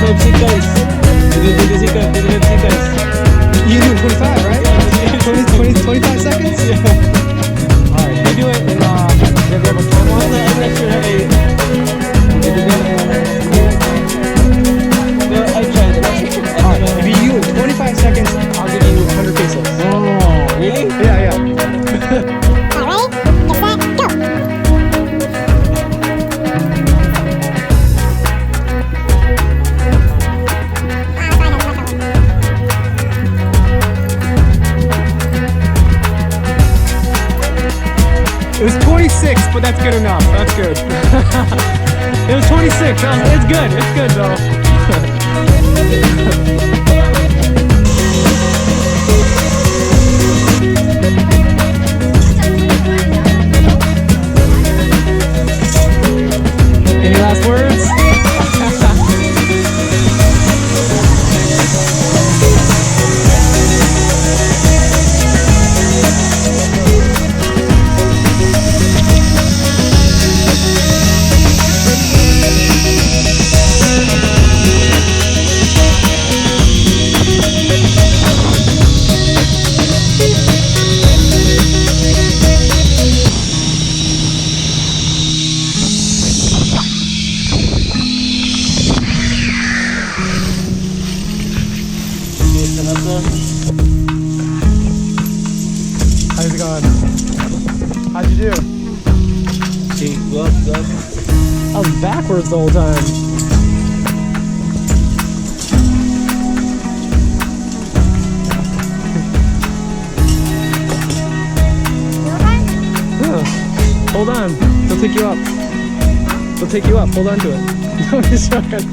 seconds. Within 30 seconds. Within 30 seconds. You do 25, right? 25 seconds? Yeah. Alright, you do it in, we have a camera. I'm not sure how they... Alright, if you do it in 25 seconds, I'll give you 100 pesos. Oh, really? Yeah, yeah. It was 26, but that's good enough. That's good. It was 26. It's good. It's good though. Any last words? How's it going? How'd you do? Good. I was backwards the whole time. Yeah. Hold on. They'll take you up. They'll take you up. Hold on to it. No, I'm just joking.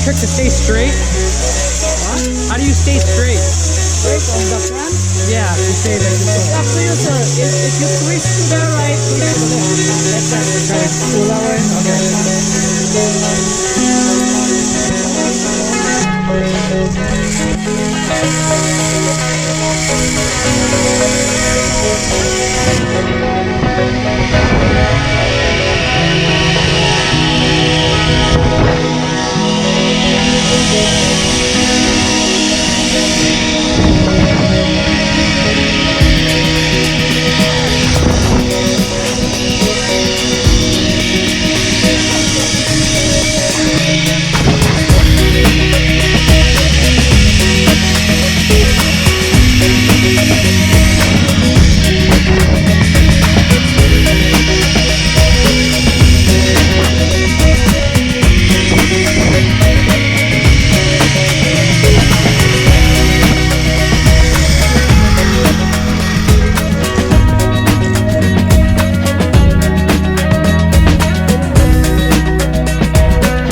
Trick to stay straight? What? How do you stay straight? Straight on the front? Yeah, to stay there. It's up to you, sir. If you twist to the right, twist to the left. Like that. Try to pull that way? Okay.